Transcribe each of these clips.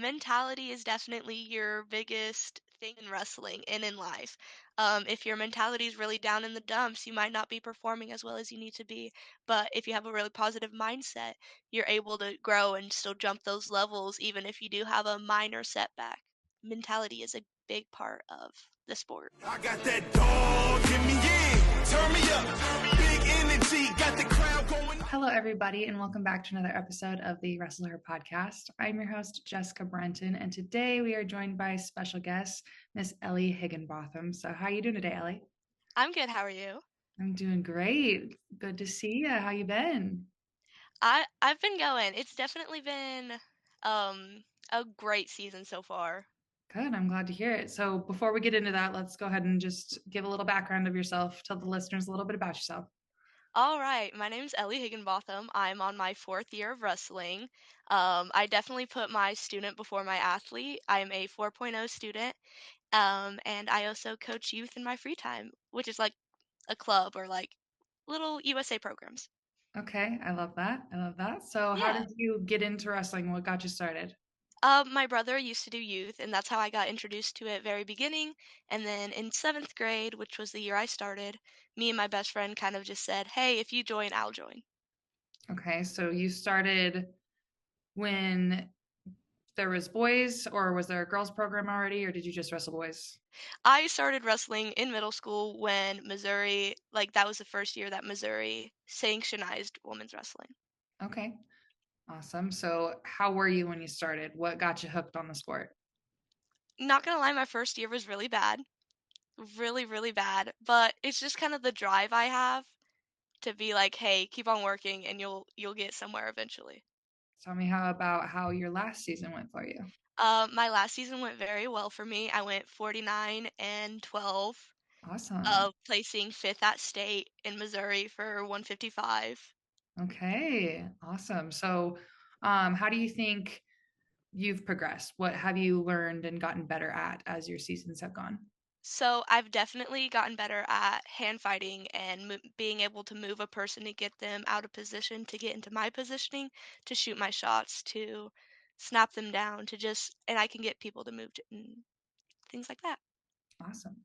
Mentality is definitely your biggest thing in wrestling and in life. If your mentality is really down in the dumps, you might not be performing as well as you need to be. But if you have a really positive mindset, you're able to grow and still jump those levels, even if you do have a minor setback. Mentality is a big part of the sport. I got that dog in me, yeah. Turn me up. Big energy, got the crowd going. Hello, everybody, and welcome back to another episode of the Wrestle Her podcast. I'm your host, Jessica Brenton, and today we are joined by special guest, Miss Ellie Higginbotham. So, how are you doing today, Ellie? I'm good. How are you? I'm doing great. Good to see you. How you been? I've been going. It's definitely been a great season so far. Good. I'm glad to hear it. So, before we get into that, let's go ahead and just give a little background of yourself. Tell the listeners a little bit about yourself. All right, my name's Ellie Higginbotham. I'm on my fourth year of wrestling. I definitely put my student before my athlete. I'm a 4.0 student, and I also coach youth in my free time, which is like a club or like little USA programs. Okay, I love that. I love that. So, how Yeah. did you get into wrestling? What got you started? My brother used to do youth, and that's how I got introduced to it very beginning. And then in seventh grade, which was the year I started, me and my best friend kind of just said, "Hey, if you join, I'll join." Okay, so you started when there was boys, or was there a girls program already, or did you just wrestle boys? I started wrestling in middle school when Missouri, like that was the first year that Missouri sanctionized women's wrestling. Okay, awesome. So how were you when you started? What got you hooked on the sport? Not gonna lie, my first year was really bad. Really, really bad. But it's just kind of the drive I have to be like, hey, keep on working and you'll get somewhere eventually. Tell me how about how your last season went for you. My last season went very well for me. I went 49 and 12, Awesome. placing fifth at state in Missouri for 155. Okay, awesome. So how do you think you've progressed? What have you learned and gotten better at as your seasons have gone? So I've definitely gotten better at hand fighting and being able to move a person to get them out of position, to get into my positioning, to shoot my shots, to snap them down, to just, and I can get people to move and things like that. Awesome.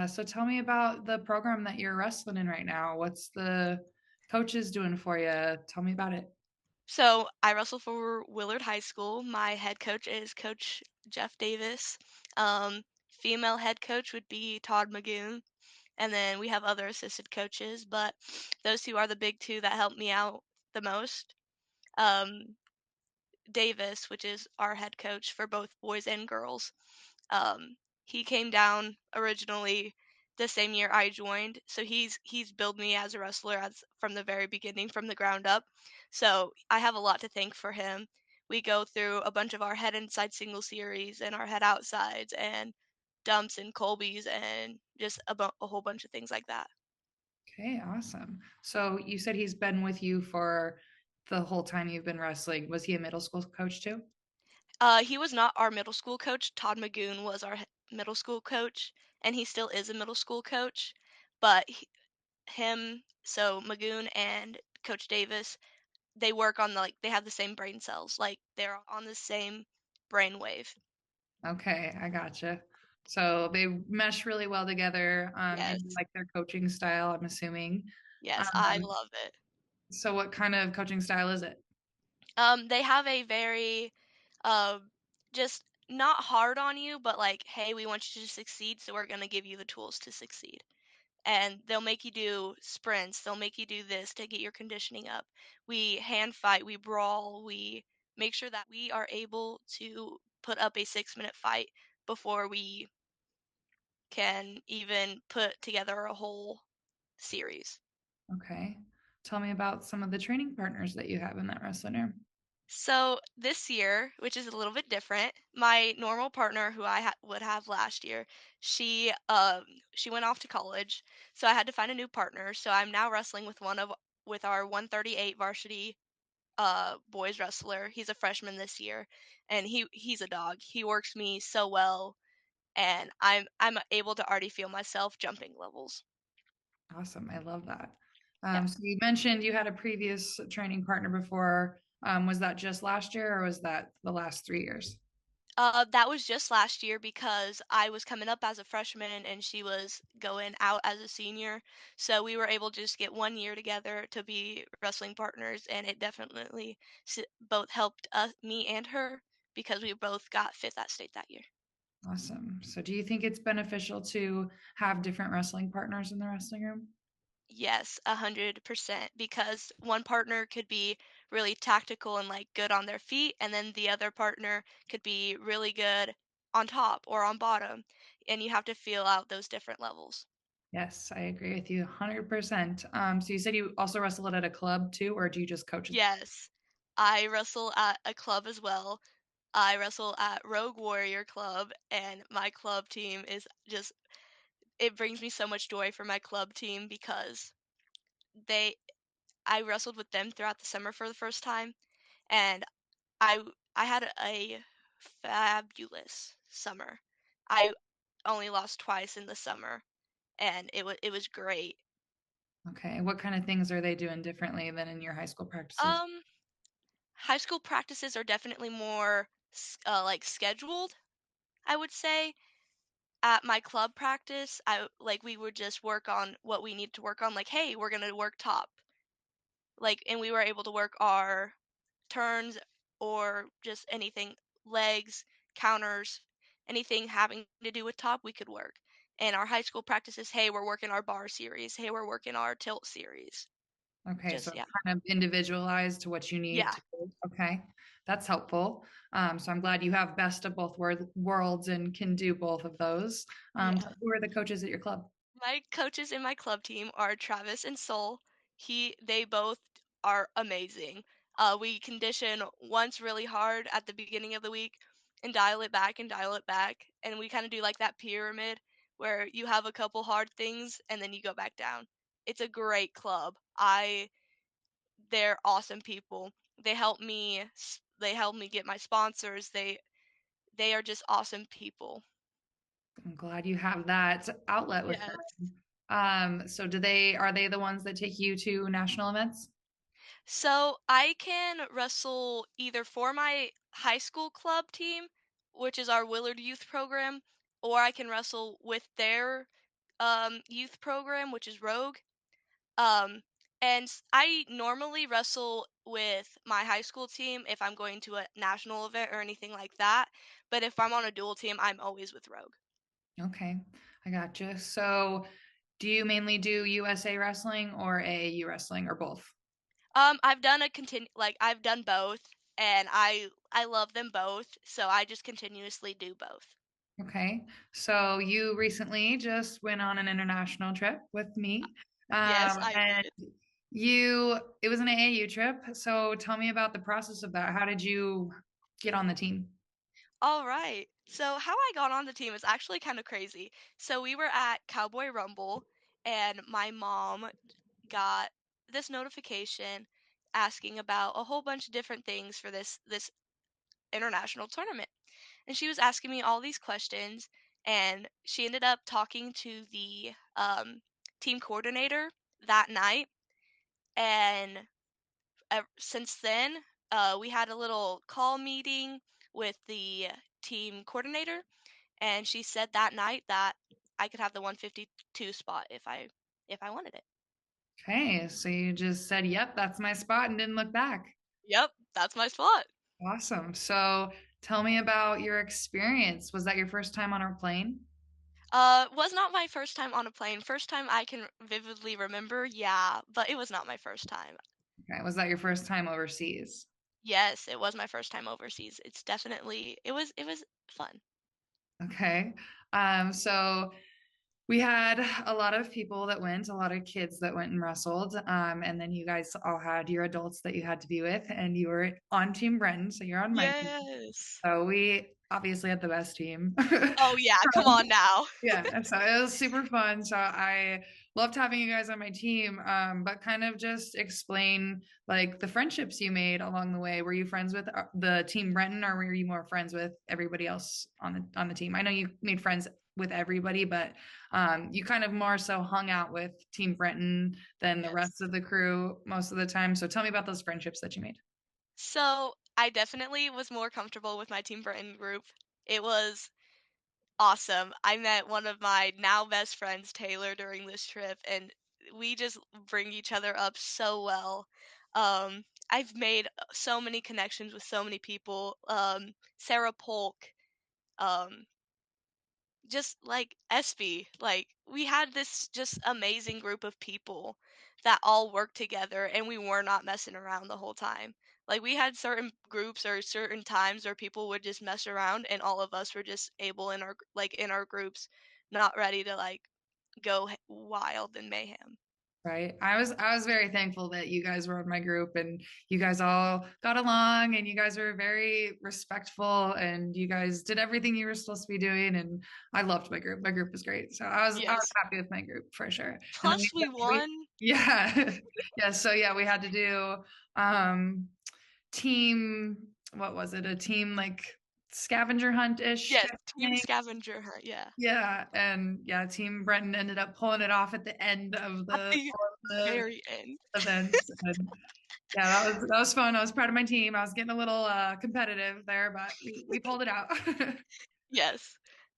So tell me about the program that you're wrestling in right now. What's the coaches doing for you? Tell me about it. So I wrestle for Willard High School. My head coach is Coach Jeff Davis. Um, Female head coach would be Todd Magoon. And then we have other assistant coaches, but those two are the big two that help me out the most. Um, Davis, which is our head coach for both boys and girls. He came down originally the same year I joined, so he's built me as a wrestler as from the very beginning, from the ground up. So I have a lot to thank for him. We go through a bunch of our head inside single series and our head outsides and dumps and Colbys and just a whole bunch of things like that. Okay, awesome. So you said he's been with you for the whole time you've been wrestling. Was he a middle school coach too? He was not our middle school coach. Todd Magoon was our middle school coach, and he still is a middle school coach. But so Magoon and Coach Davis, they work on they have the same brain cells, like they're on the same brain wave. Okay, I gotcha. So they mesh really well together, and you Yes, like their coaching style, I'm assuming. yes, I Um, love it. so what kind of coaching style is it? They have a very, uh, just not hard on you, but like, hey, we want you to succeed, so we're gonna give you the tools to succeed. And they'll make you do sprints. They'll make you do this to get your conditioning up. We hand fight, we brawl, we make sure that we are able to put up a 6-minute fight before we can even put together a whole series. Okay. Tell me about some of the training partners that you have in that wrestling room. So this year, which is a little bit different, my normal partner who I would have last year, she went off to college, so I had to find a new partner. So I'm now wrestling with our 138 varsity boys wrestler. He's a freshman this year, and he's a dog. He works me so well, and I'm able to already feel myself jumping levels. Awesome. I love that. Yeah. So you mentioned you had a previous training partner before. Was that just last year or was that the last 3 years? That was just last year because I was coming up as a freshman and she was going out as a senior. So we were able to just get 1 year together to be wrestling partners, and it definitely both helped me and her because we both got fifth at state that year. Awesome. So do you think it's beneficial to have different wrestling partners in the wrestling room? Yes, 100%. Because one partner could be really tactical and like good on their feet, and then the other partner could be really good on top or on bottom, and you have to feel out those different levels. Yes, I agree with you 100%. So you said you also wrestled at a club too, or do you just coach? Yes, I wrestle at a club as well. I wrestle at Rogue Warrior Club, and my club team is just, it brings me so much joy for my club team because they, I wrestled with them throughout the summer for the first time, and I had a fabulous summer. I only lost twice in the summer, and it was great. Okay. What kind of things are they doing differently than in your high school practices? Um, High school practices are definitely more like scheduled, I would say. At my club practice, I like we would just work on what we need to work on. Like, hey, we're gonna work top. Like, and we were able to work our turns or just anything, legs, counters, anything having to do with top, we could work. And our high school practices, hey, we're working our bar series. Hey, we're working our tilt series. Okay, so Just it's yeah, kind of individualized to what you need yeah, to do. Okay, that's helpful. So I'm glad you have best of both worlds and can do both of those. yeah. Who are the coaches at your club? My coaches in my club team are Travis and Sol. They both are amazing. We condition once really hard at the beginning of the week and dial it back, and we kind of do like that pyramid where you have a couple hard things and then you go back down. It's a great club. They're awesome people. They help me get my sponsors. They are just awesome people. I'm glad you have that outlet with Yes. them. So are they the ones that take you to national events? So I can wrestle either for my high school club team, which is our Willard youth program, or I can wrestle with their youth program, which is Rogue. Um, I normally wrestle with my high school team if I'm going to a national event or anything like that. But if I'm on a dual team, I'm always with Rogue. Okay, I gotcha. So do you mainly do USA wrestling or AAU wrestling or both? I've done both, and I love them both, so I just continuously do both. Okay. So you recently just went on an international trip with me. Yes, I And did. it was an AAU trip. So tell me about the process of that. How did you get on the team? All right. So how I got on the team is actually kind of crazy. So we were at Cowboy Rumble, and my mom got this notification asking about a whole bunch of different things for this international tournament. And she was asking me all these questions, and she ended up talking to the team coordinator that night. And since then, we had a little call meeting with the team coordinator, and she said that night that I could have the 152 spot if I wanted it. Okay. So you just said, yep, that's my spot and didn't look back. Yep, that's my spot. Awesome. So tell me about your experience. Was that your first time on a plane? Was not my first time on a plane. First time I can vividly remember, yeah, but it was not my first time. Okay. Was that your first time overseas? Yes, it was my first time overseas. It's definitely it was fun. Okay. So we had a lot of people that went, a lot of kids that went and wrestled. And then you guys all had your adults that you had to be with, and you were on Team Brenton, so you're on my team. Yes. So we obviously had the best team. Oh yeah, come on now. Yeah, so it was super fun. So I loved having you guys on my team. But kind of just explain like the friendships you made along the way. Were you friends with the team Brenton, or were you more friends with everybody else on the team? I know you made friends with everybody, but you kind of more so hung out with Team Brenton than the rest Yes. of the crew most of the time. So tell me about those friendships that you made. So I definitely was more comfortable with my Team Britain group. It was awesome. I met one of my now best friends, Taylor, during this trip, and we just bring each other up so well. I've made so many connections with so many people. Sarah Polk, um, just like SB, like we had this just amazing group of people that all worked together and we were not messing around the whole time. Like we had certain groups or certain times where people would just mess around and all of us were just able in our in our groups not ready to like go wild and mayhem. Right. I was very thankful that you guys were in my group and you guys all got along and you guys were very respectful and you guys did everything you were supposed to be doing and I loved my group. My group was great. So I was Yes. happy with my group for sure. And then Plus we we won. yeah. Yeah, so yeah, we had to do um team what was it? A team like scavenger hunt-ish Yes, type team thing. scavenger hunt, yeah. Yeah, and yeah, Team Brenton ended up pulling it off at the end of At the the all of the very end. events. And yeah, that was fun. I was proud of my team. I was getting a little competitive there, but we pulled it out. Yes.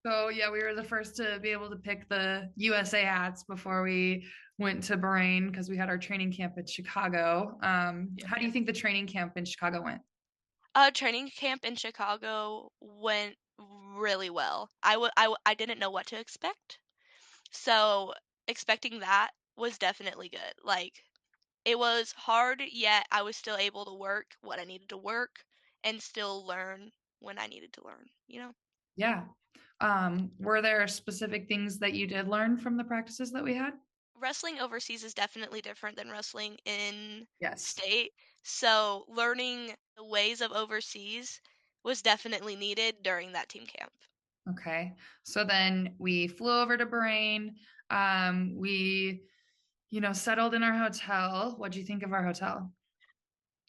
So yeah, we were the first to be able to pick the USA hats before we went to Bahrain because we had our training camp in Chicago. How do you think the training camp in Chicago went? Training camp in Chicago went really well. I didn't know what to expect. So expecting that was definitely good. Like it was hard, yet I was still able to work what I needed to work and still learn when I needed to learn, you know? Yeah. Were there specific things that you did learn from the practices that we had? Wrestling overseas is definitely different than wrestling in Yes. state. So learning the ways of overseas was definitely needed during that team camp. Okay. So then we flew over to Bahrain. We settled in our hotel. What do you think of our hotel?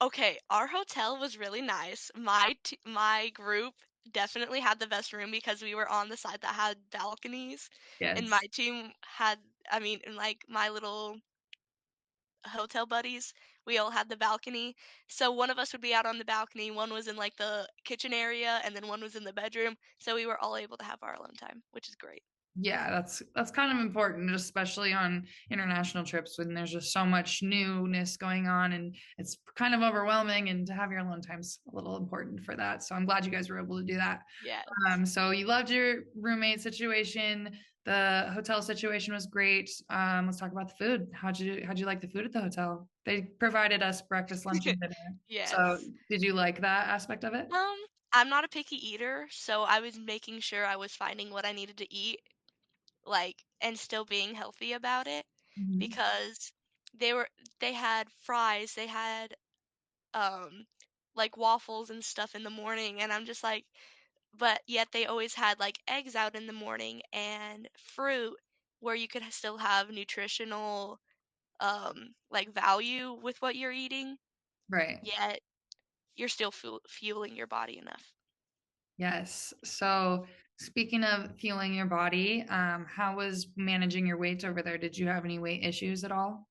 Okay, our hotel was really nice. My group definitely had the best room because we were on the side that had balconies, and my Yes. team had, I mean, and like my little hotel buddies, we all had the balcony. So one of us would be out on the balcony, one was in like the kitchen area, and then one was in the bedroom. So we were all able to have our alone time, which is great. Yeah, that's kind of important, especially on international trips when there's just so much newness going on and it's kind of overwhelming. And to have your alone time's a little important for that. So I'm glad you guys were able to do that. Yes. So you loved your roommate situation. The hotel situation was great. Let's talk about the food. How'd you like the food at the hotel? They provided us breakfast, lunch, and dinner. So Yes. did you like that aspect of it? Um, I'm not a picky eater, so I was making sure I was finding what I needed to eat like and still being healthy about it Mhm. because they were they had fries, they had um like waffles and stuff in the morning and I'm just like but yet they always had like eggs out in the morning and fruit where you could still have nutritional like value with what you're eating Right. yet you're still fueling your body enough. Yes. So speaking of fueling your body, how was managing your weight over there? Did you have any weight issues at all?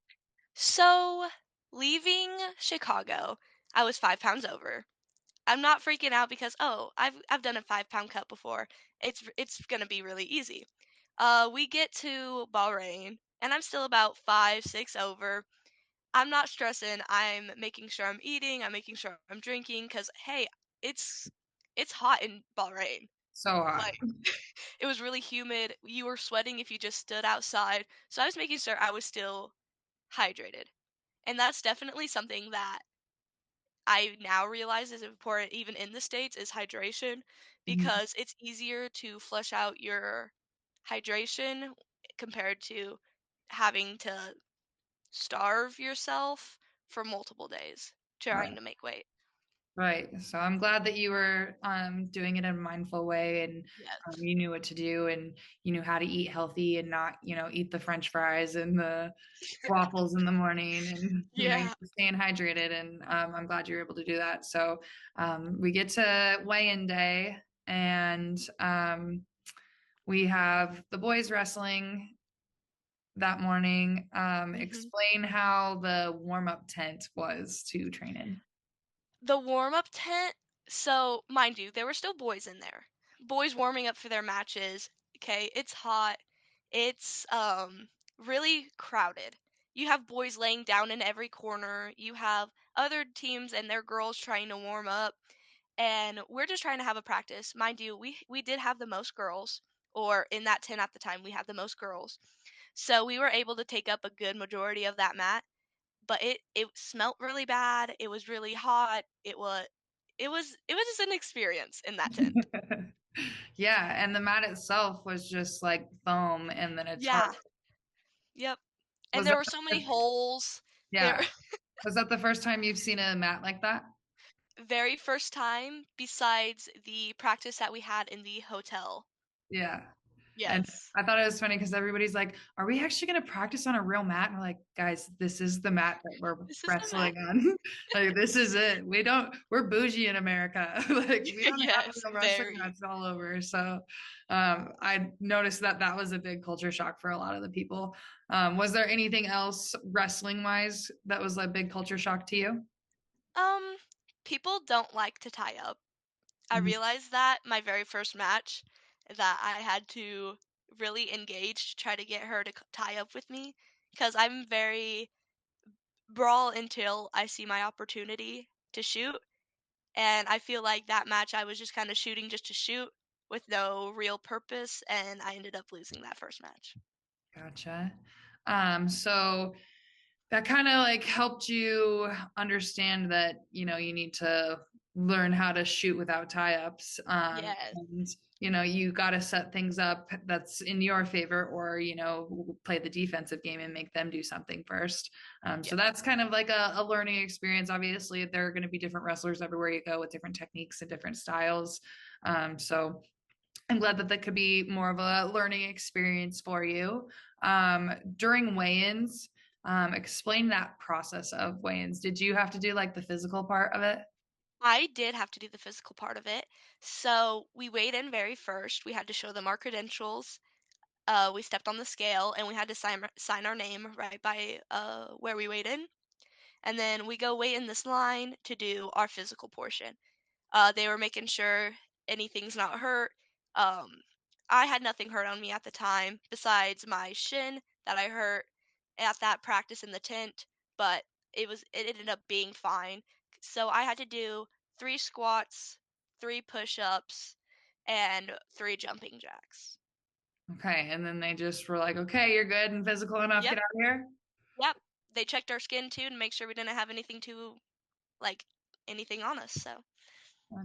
So leaving Chicago, I was 5 pounds over. I'm not freaking out because, "Oh, I've done a 5-pound cut before. It's gonna be really easy." We get to Bahrain, and I'm still about 5, 6 over. I'm not stressing. I'm making sure I'm eating. I'm making sure I'm drinking. Cause hey, it's it's hot in Bahrain. So hot. Like, it was really humid. You were sweating if you just stood outside. So I was making sure I was still hydrated, and that's definitely something that I now realize is important even in the States is hydration Mhm. because it's easier to flush out your hydration compared to having to starve yourself for multiple days trying Right. to make weight. Right. So I'm glad that you were doing it in a mindful way and Yes. you knew what to do and you knew how to eat healthy and not, eat the French fries and the waffles in the morning and, Yeah. you're staying hydrated. And I'm glad you were able to do that. So we get to weigh-in day and we have the boys wrestling that morning. Mhm. Explain how the warm-up tent was to train in. The warm-up tent, so mind you, there were still boys in there. Boys warming up for their matches. Okay, it's hot. It's really crowded. You have boys laying down in every corner. You have other teams and their girls trying to warm up, and we're just trying to have a practice. Mind you, we did have the most girls, or in that tent at the time, we had the most girls. So we were able to take up a good majority of that mat, but it smelt really bad, it was really hot, it was just an experience in that tent. Yeah, and the mat itself was just like foam and then it's hard. Yeah, yep, and Was there that were so many holes. There yeah. Was that the first time you've seen a mat like that? very first time besides the practice that we had in the hotel. Yeah. And Yes. I thought it was funny because everybody's like, "Are we actually going to practice on a real mat?" And we're like, "Guys, this is the mat that we're This is the mat. wrestling on. Like, this is it. We're bougie in America. Like, we don't have Yes, real wrestling very. mats all over." So, I noticed that that was a big culture shock for a lot of the people. Was there anything else wrestling wise that was a big culture shock to you? Um, People don't like to tie up. I Mhm. realized that my very first match that I had to really engage to try to get her to tie up with me because I'm very brawl until I see my opportunity to shoot. And I feel like that match I was just kind of shooting just to shoot with no real purpose. And I ended up losing that first match. Gotcha. So that kind of like helped you understand that you need to learn how to shoot without tie-ups, Yes. and you got to set things up that's in your favor, or play the defensive game and make them do something first. So Yep. that's kind of like a learning experience. Obviously there are going to be different wrestlers everywhere you go with different techniques and different styles. So I'm glad that that could be more of a learning experience for you. During weigh-ins, explain that process of weigh-ins. Did you have to do like the physical part of it? I did have to do the physical part of it. So we weighed in very first. We had to show them our credentials. We stepped on the scale and we had to sign our name right by where we weighed in. And then we go wait in this line to do our physical portion. They were making sure anything's not hurt. Um, I had nothing hurt on me at the time besides my shin that I hurt at that practice in the tent, but it ended up being fine. So I had to do 3 squats, 3 push-ups, and 3 jumping jacks. Okay, and then they just were like, "Okay, you're good and physical enough. Yep, Get out of here." yep. They checked our skin too to make sure we didn't have anything to like anything on us. So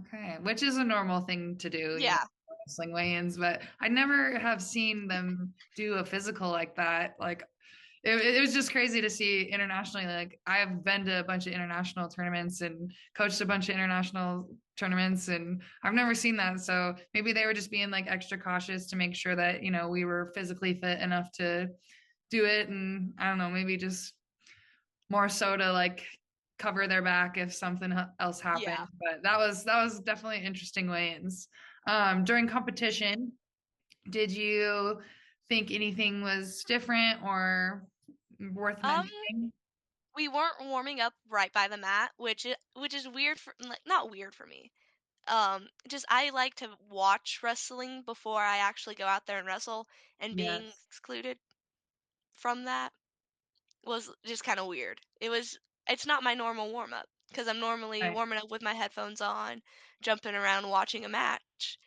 Okay, which is a normal thing to do, yeah, wrestling weigh-ins, but I never have seen them do a physical like that. Like it was just crazy to see internationally. Like I've been to a bunch of international tournaments and coached a bunch of international tournaments, and I've never seen that. So maybe they were just being like extra cautious to make sure that we were physically fit enough to do it, and I don't know, maybe just more so to like cover their back if something else yeah. happened. But that was definitely interesting weigh-ins. During competition, did you think anything was different or worth Um, mentioning? we weren't warming up right by the mat, which is weird for like not weird for me. Just I like to watch wrestling before I actually go out there and wrestle, and being Yes. excluded from that was just kind of weird. It's not my normal warm up because I'm normally Right. warming up with my headphones on, jumping around watching a match,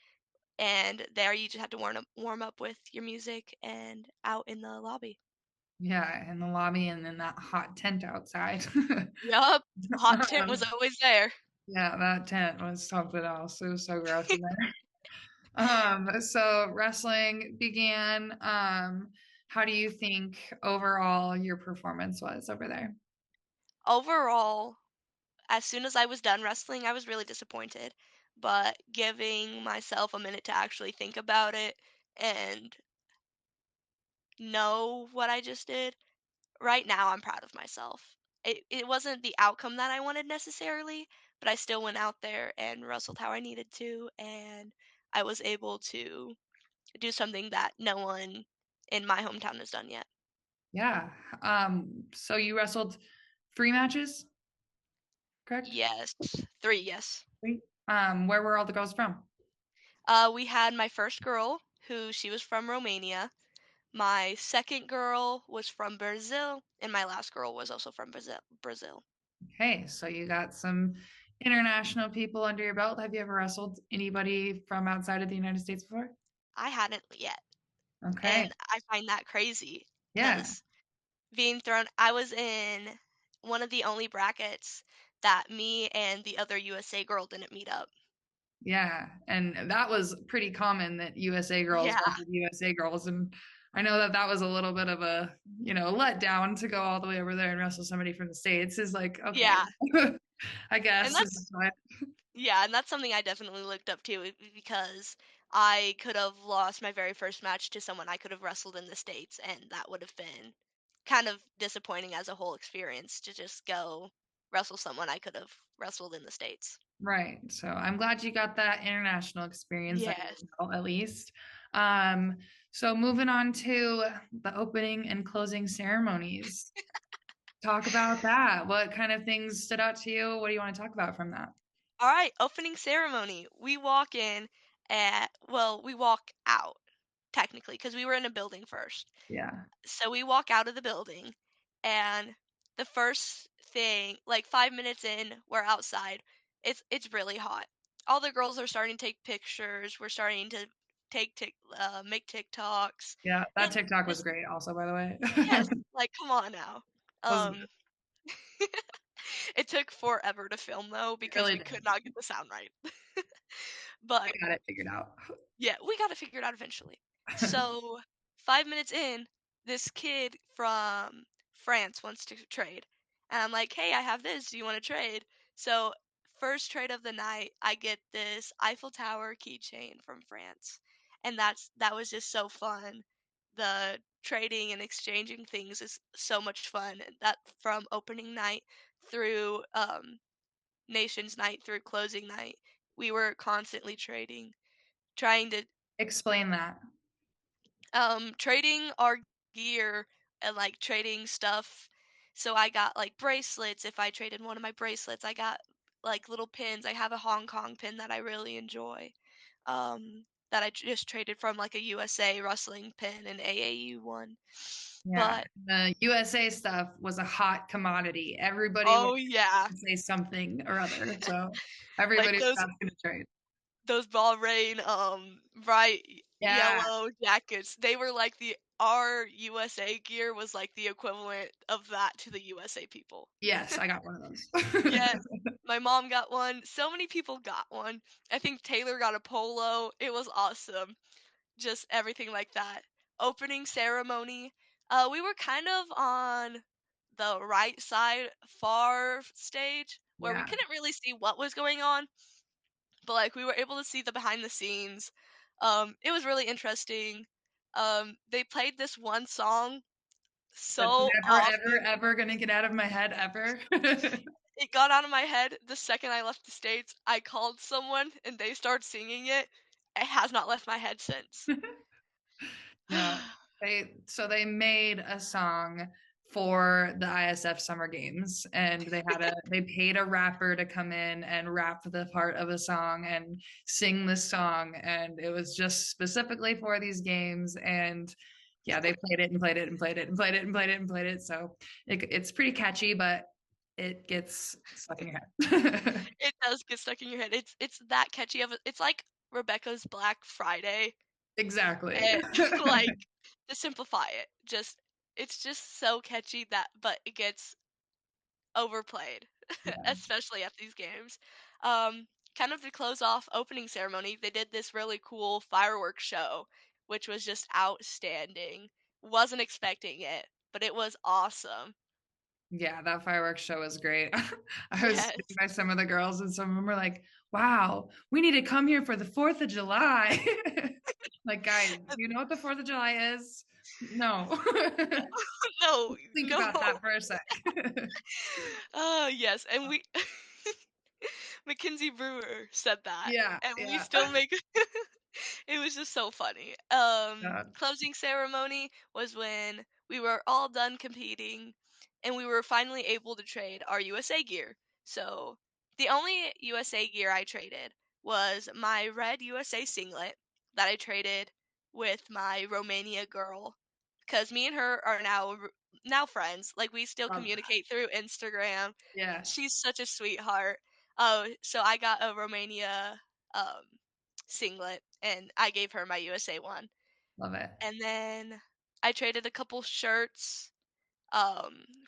and there you just have to warm up with your music and out in the lobby. Yeah, in the lobby and then that hot tent outside. Yup, hot tent was Um, always there. yeah, that tent was something else. It was so gross in there. So wrestling began. How do you think overall your performance was over there? Overall, as soon as I was done wrestling, I was really disappointed. But giving myself a minute to actually think about it and know what I just did, right now I'm proud of myself. It wasn't the outcome that I wanted necessarily, but I still went out there and wrestled how I needed to, and I was able to do something that no one in my hometown has done yet. Yeah. So you wrestled 3 matches? correct? Yes. 3, yes. Three. Where were all the girls from? We had my first girl, who she was from Romania. My second girl was from Brazil, and my last girl was also from Brazil. Okay, so you got some international people under your belt. Have you ever wrestled anybody from outside of the United States before? I hadn't yet, Okay. and I find that crazy Yeah. because being thrown I was in one of the only brackets that me and the other USA girl didn't meet up. Yeah. And that was pretty common that USA girls Yeah. wrestled USA girls. And I know that that was a little bit of a, letdown to go all the way over there and wrestle somebody from the States is like, okay, Yeah. I And guess this that's is fine. yeah, and that's something I definitely looked up to because I could have lost my very first match to someone I could have wrestled in the States, and that would have been kind of disappointing as a whole experience to just go wrestle someone I could have wrestled in the States. Right. So I'm glad you got that international experience under Yes. your belt at least. Um, so moving on to the opening and closing ceremonies. Talk about that. What kind of things stood out to you? What do you want to talk about from that? All right, opening ceremony. We walk in we walk out technically because we were in a building first. Yeah. So we walk out of the building, and the first thing, like 5 minutes in, we're outside. It's really hot. All the girls are starting to take pictures. We're starting to make TikToks, Yeah. That and TikTok was just great also, by the way. yes, like come on now. Was Um, it took forever to film though it because really we did. could not get the sound right. But We got it figured out. yeah, we got to figure it out eventually. So, 5 minutes in, this kid from France wants to trade. And I'm like, hey, I have this. Do you want to trade? So, first trade of the night, I get this Eiffel Tower keychain from France. And that was just so fun. The trading and exchanging things is so much fun. And that from opening night through nations night through closing night, we were constantly trading, trying to Explain that. trading our gear and like trading stuff. So I got like bracelets. If I traded one of my bracelets, I got like little pins. I have a Hong Kong pin that I really enjoy. That I just traded from like a USA wrestling pin and AAU one. Yeah. But The USA stuff was a hot commodity. Everybody wanted oh yeah, to say something or other. So like everybody was asking to trade. those Bahrain bright Yeah. yellow jackets. They were like the our USA gear was like the equivalent of that to the USA people. Yes, I got one of those. Yes, my mom got one. So many people got one. I think Taylor got a polo. It was awesome. Just everything like that. Opening ceremony. We were kind of on the right side, far stage, where we Yeah. couldn't really see what was going on, but like we were able to see the behind the scenes. It was really interesting. They played this one song That's so never, ever, often. ever gonna get out of my head ever. It got out of my head the second I left the States. I called someone and they started singing it. It has not left my head since. No, they made a song for the ISF Summer Games, and they paid a rapper to come in and rap the part of a song and sing the song, and it was just specifically for these games. And yeah, they played it and played it and played it and played it and played it and played it. So it's pretty catchy, but it gets stuck in your head. It does get stuck in your head. It's that catchy of it's like Rebecca's Black Friday. Exactly. eh, like to simplify it, just it's just so catchy that but it gets overplayed, Yeah. especially at these games. Um, kind of to close off opening ceremony, they did this really cool fireworks show, which was just outstanding. Wasn't expecting it, but it was awesome. Yeah, that fireworks show was great. I was Yes. sitting by some of the girls, and some of them were like, "Wow, we need to come here for the 4th of July." Like, guys, do you know what the 4th of July is? No. No, Think no. about that for a sec. Oh, yes, and we Mackenzie Brewer said that, Yeah, and we yeah. still make it was just so funny. Uh, Closing ceremony was when we were all done competing and we were finally able to trade our USA gear. So the only USA gear I traded was my red USA singlet that I traded with my Romania girl because me and her are now friends. Like we still Love that. communicate through Instagram. Yes. She's such a sweetheart. Oh, so I got a Romania um singlet and I gave her my USA one. Love it. And then I traded a couple shirts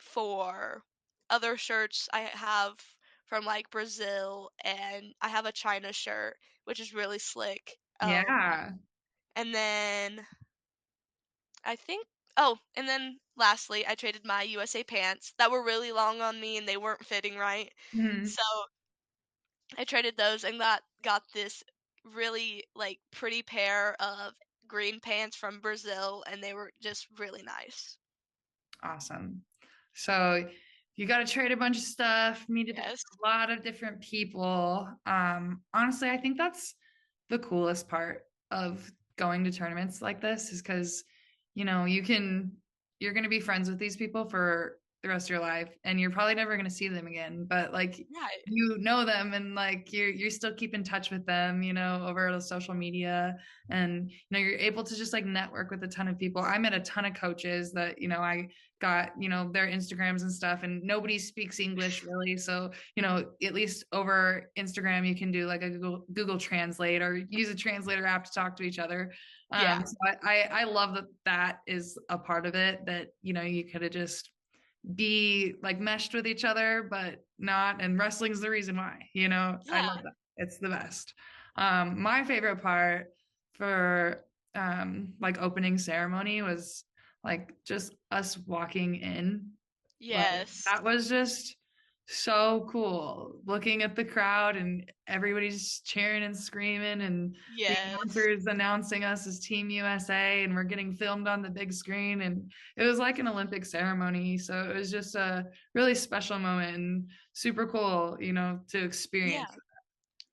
for other shirts I have from like Brazil, and I have a China shirt which is really slick. Yeah. And then I think and then lastly I traded my USA pants that were really long on me and they weren't fitting right. Mhm. So I traded those and got this really like pretty pair of green pants from Brazil and they were just really nice. Awesome. So you got to trade a bunch of stuff, meet a Yes. lot of different people. Honestly, I think that's the coolest part of going to tournaments like this is because, you're going to be friends with these people for the rest of your life and you're probably never going to see them again. But like, Right. you know them and like you still keep in touch with them, over the social media and you're able to just like network with a ton of people. I met a ton of coaches that I got their Instagrams and stuff and nobody speaks English really, so at least over Instagram you can do like a Google Translate or use a translator app to talk to each other. Yeah. So I love that is a part of it, that you could have just be like meshed with each other but not, and wrestling's the reason why. I Yeah. love that. It's the best. My favorite part for like opening ceremony was like just us walking in. Like Yes. that was just so cool, looking at the crowd and everybody's cheering and screaming and the Yes. announcers announcing us as Team USA and we're getting filmed on the big screen, and it was like an Olympic ceremony, so it was just a really special moment and super cool to experience. Yeah.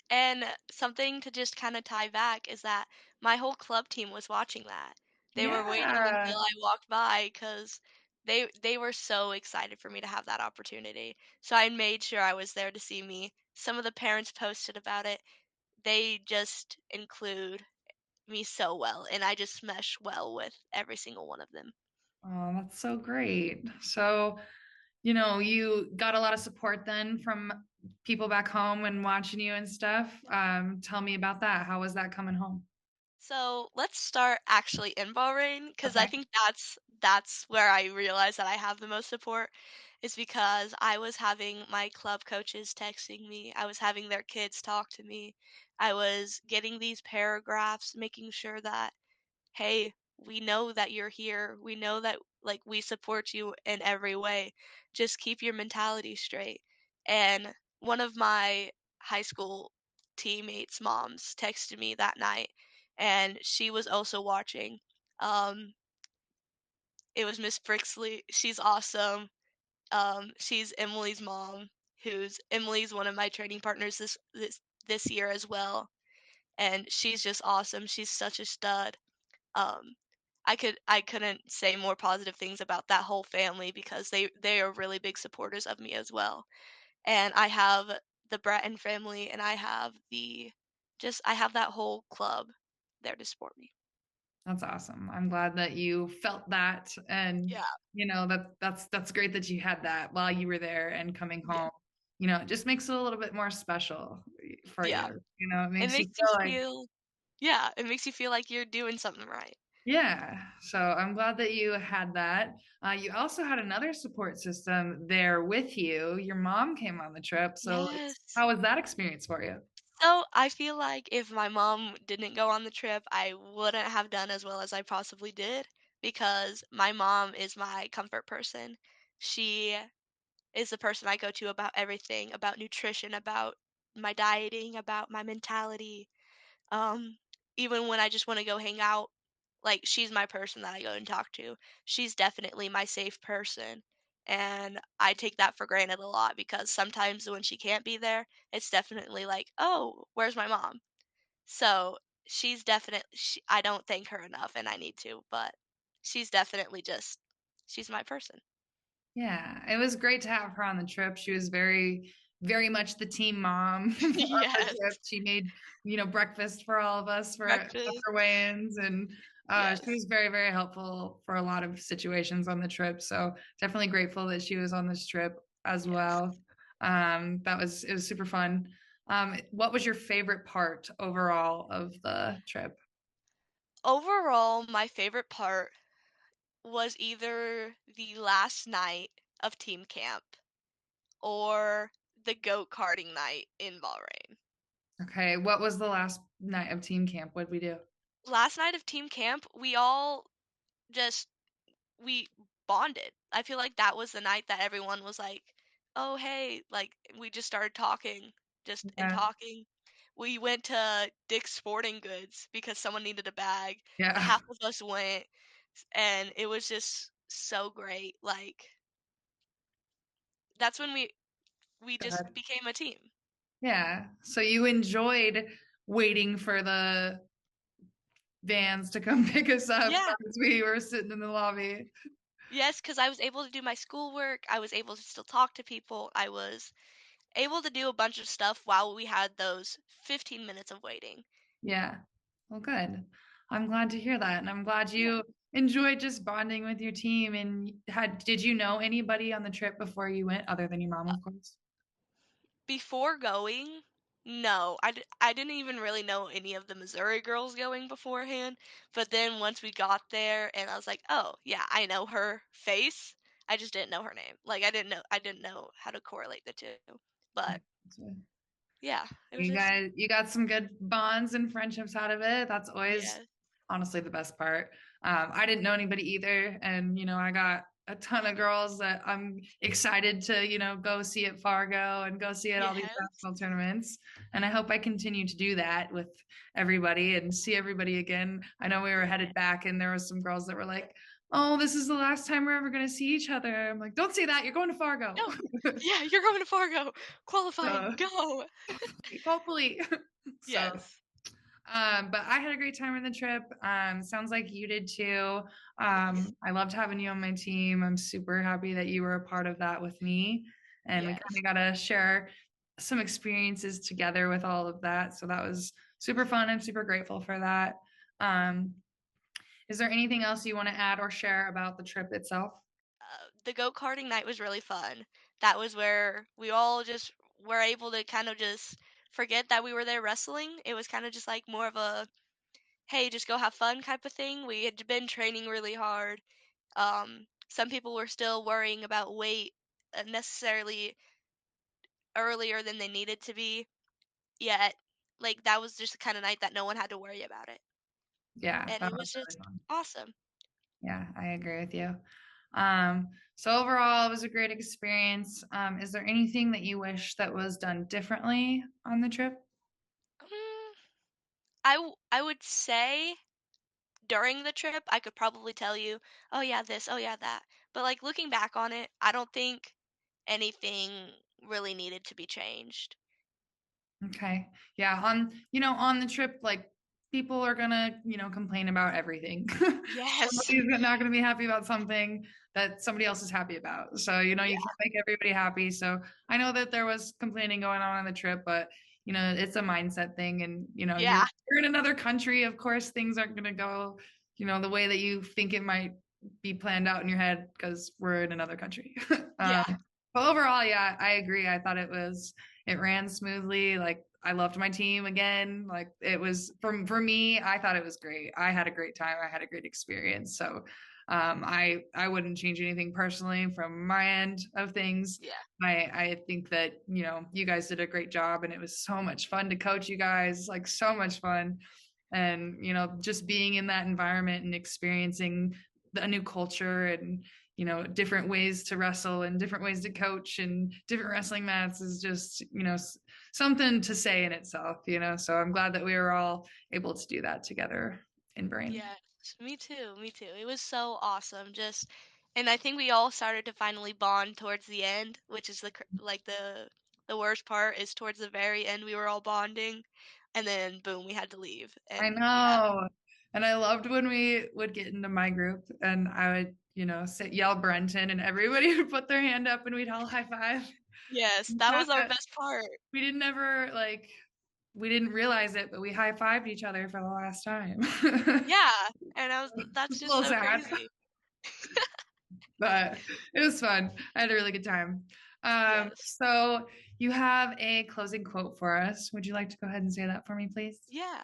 And something to just kind of tie back is that my whole club team was watching that. They were waiting Yeah. until I walked by because they were so excited for me to have that opportunity. So I made sure I was there to see me. Some of the parents posted about it. They just include me so well, and I just mesh well with every single one of them. Oh, that's so great. So you got a lot of support then from people back home and watching you and stuff. Tell me about that. How was that coming home? So let's start actually in Bahrain because I Okay. think that's where I realized that I have the most support is because I was having my club coaches texting me. I was having their kids talk to me. I was getting these paragraphs, making sure that hey, we know that you're here. We know that like we support you in every way. Just keep your mentality straight. And one of my high school teammates' moms texted me that night and she was also watching. Um it was Miss Brixley. She's awesome. She's Emily's mom, who's Emily's one of my training partners this year as well. And she's just awesome. She's such a stud. Um, I couldn't say more positive things about that whole family because they are really big supporters of me as well. And I have the Bratton family and I have that whole club there to support me. That's awesome. I'm glad that you felt that, and Yeah. that's great that you had that while you were there and coming Yeah. home. It just makes it a little bit more special for Yeah. you. It It makes you makes you feel like, feel yeah, it makes you feel like you're doing something right. yeah. So I'm glad that you had that. You also had another support system there with you. Your mom came on the trip. So Yes. how was that experience for you? So I feel like if my mom didn't go on the trip, I wouldn't have done as well as I possibly did because my mom is my comfort person. She is the person I go to about everything, about nutrition, about my dieting, about my mentality. Um, Even when I just want to go hang out, like she's my person that I go and talk to. She's definitely my safe person. And I take that for granted a lot because sometimes when she can't be there, it's definitely like, "Oh, where's my mom?" So, I don't thank her enough and I need to, but she's definitely just she's my person. Yeah, it was great to have her on the trip. She was very, very much the team mom of the Yes. trip. She made, breakfast for all of us for Breakfast. after weigh-ins, and she Yes. was very, very helpful for a lot of situations on the trip. So definitely grateful that she was on this trip as Yes. well. It was super fun. What was your favorite part overall of the trip? Overall, my favorite part was either the last night of team camp or the goat karting night in Bahrain. Okay, what was the last night of team camp? What did we do? Last night of team camp, we all just we bonded. I feel like that was the night that everyone was like, "Oh, hey," like we just started talking, just and Yeah, talking. We went to Dick's Sporting Goods because someone needed a bag. yeah. Half of us went, and it was just so great. Like that's when we Go just ahead. became a team. Yeah. So you enjoyed waiting for the vans to come pick us up Yeah. as we were sitting in the lobby. Yes, because I was able to do my schoolwork. I was able to still talk to people. I was able to do a bunch of stuff while we had those 15 minutes of waiting. Yeah. Well, good. I'm glad to hear that. And I'm glad Yeah. you enjoyed just bonding with your team. And did you know anybody on the trip before you went other than your mom, of course? Before going, no, I didn't even really know any of the Missouri girls going beforehand. But then once we got there, and I was like, oh yeah, I know her face. I just didn't know her name. Like I didn't know how to correlate the two. But yeah, it was just You got some good bonds and friendships out of it. That's always yeah, honestly the best part. I didn't know anybody either, and I got a ton of girls that I'm excited to go see at Fargo and go see at all these yes, basketball tournaments. And I hope I continue to do that with everybody and see everybody again. I know we were headed back, and there was some girls that were like, "Oh, this is the last time we're ever going to see each other." I'm like, "Don't say that. You're going to Fargo." no, yeah, you're going to Fargo, qualifying, So go. hopefully. So Yes, but I had a great time on the trip. Sounds like you did too. yes, I loved having you on my team. I'm super happy that you were a part of that with me. And we kind yes. of got to share some experiences together with all of that. So that was super fun. I'm super grateful for that. Um, is there anything else you want to add or share about the trip itself? The go karting night was really fun. That was where we all just were able to kind of just forget that we were there wrestling. It was kind of just like more of a hey, just go have fun type of thing. We had been training really hard. Some people were still worrying about weight necessarily earlier than they needed to be. Yet, like that was just the kind of night that no one had to worry about it, Yeah, and that it was was really just fun. awesome. Yeah, I agree with you. So overall, it was a great experience. Is there anything that you wish that was done differently on the trip? Mm, I would say during the trip, I could probably tell you, "Oh yeah, this, oh yeah, that." But like looking back on it, I don't think anything really needed to be changed. Okay. Yeah, on the trip, like people are gonna, complain about everything. Yes. Somebody's not gonna be happy about something that somebody else is happy about. So, you Yeah. can't make everybody happy. So I know that there was complaining going on the trip, but it's a mindset thing, and Yeah. you're in another country. Of course, things aren't gonna go, the way that you think it might be planned out in your head because we're in another country. Yeah. But overall, yeah, I agree. I thought it ran smoothly. Like I loved my team again. Like it was for me, I thought it was great. I had a great time. I had a great experience. So I wouldn't change anything personally from my end of things. Yeah. I think that you guys did a great job, and it was so much fun to coach you guys. Like so much fun, and just being in that environment and experiencing a new culture and different ways to wrestle and different ways to coach and different wrestling mats is just something to say in itself, so I'm glad that we were all able to do that together in Brain. Yes. Me too. Me too. It was so awesome. Just and I think we all started to finally bond towards the end, which is like the worst part is towards the very end we were all bonding and then boom, we had to leave. I And yeah. know. And I loved when we would get into my group and I would, yell Brenton and everybody would put their hand up and we'd all high five. Yes, that was our best part. We didn't ever like we didn't realize it, but we high-fived each other for the last time. Yeah, and It's that's a just little so sad, crazy. but it was fun. I had a really good time. Yes. So you have a closing quote for us. Would you like to go ahead and say that for me, please? Yeah.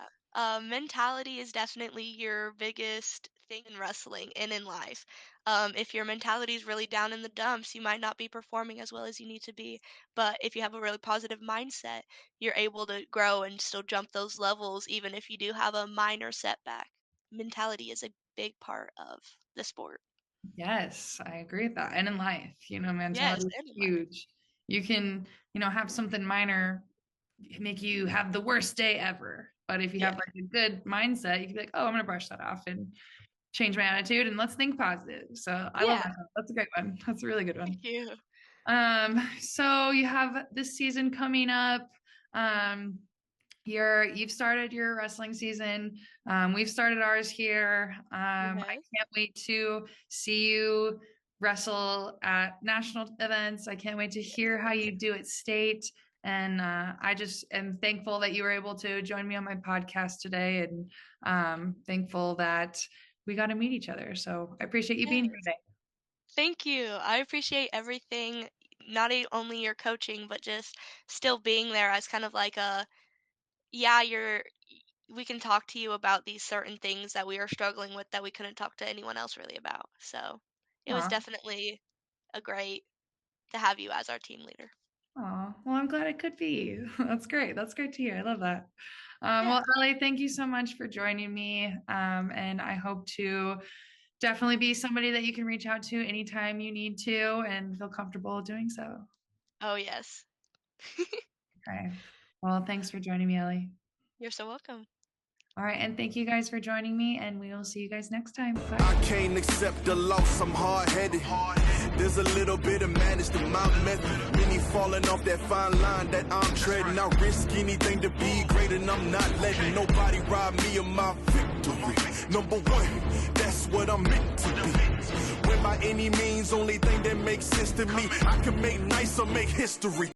Mentality is definitely your biggest thing in wrestling and in life. If your mentality is really down in the dumps, you might not be performing as well as you need to be. But if you have a really positive mindset, you're able to grow and still jump those levels, even if you do have a minor setback. Mentality is a big part of the sport. Yes, I agree with that. And in life, Yes, mentality is and in life. huge. You can, have something minor make you have the worst day ever. But if you Yeah. have like a good mindset, you can be like, oh, I'm gonna brush that off and change my attitude and let's think positive. So I love Yeah. that. That's a great one. That's a really good Thank one. you. So you have this season coming up. Um, you've started your wrestling season. We've started ours here. I Yes. can't wait to see you wrestle at national events. I can't wait to hear how you do at state. And I just am thankful that you were able to join me on my podcast today, and thankful that we got to meet each other. So I appreciate you being here Yes. today. Thank you. I appreciate everything, not only your coaching, but just still being there as kind of like a, yeah, we can talk to you about these certain things that we are struggling with that we couldn't talk to anyone else really about. So it was Aw. definitely a great to have you as our team leader. Oh, well, I'm glad it could be. That's great. That's great to hear. I love that. Yeah. Well, Ellie, thank you so much for joining me. And I hope to definitely be somebody that you can reach out to anytime you need to and feel comfortable doing so. Oh, yes. Okay. Well, thanks for joining me, Ellie. You're so welcome. All right. And thank you guys for joining me, and we will see you guys next time. Bye. I can't accept the loss, I'm hard-headed. There's a little bit of madness to my method. Many falling off that fine line that I'm treading. I risk anything to be great, and I'm not letting nobody rob me of my victory. Number one, that's what I'm meant to be. When by any means, only thing that makes sense to me, I can make nice or make history.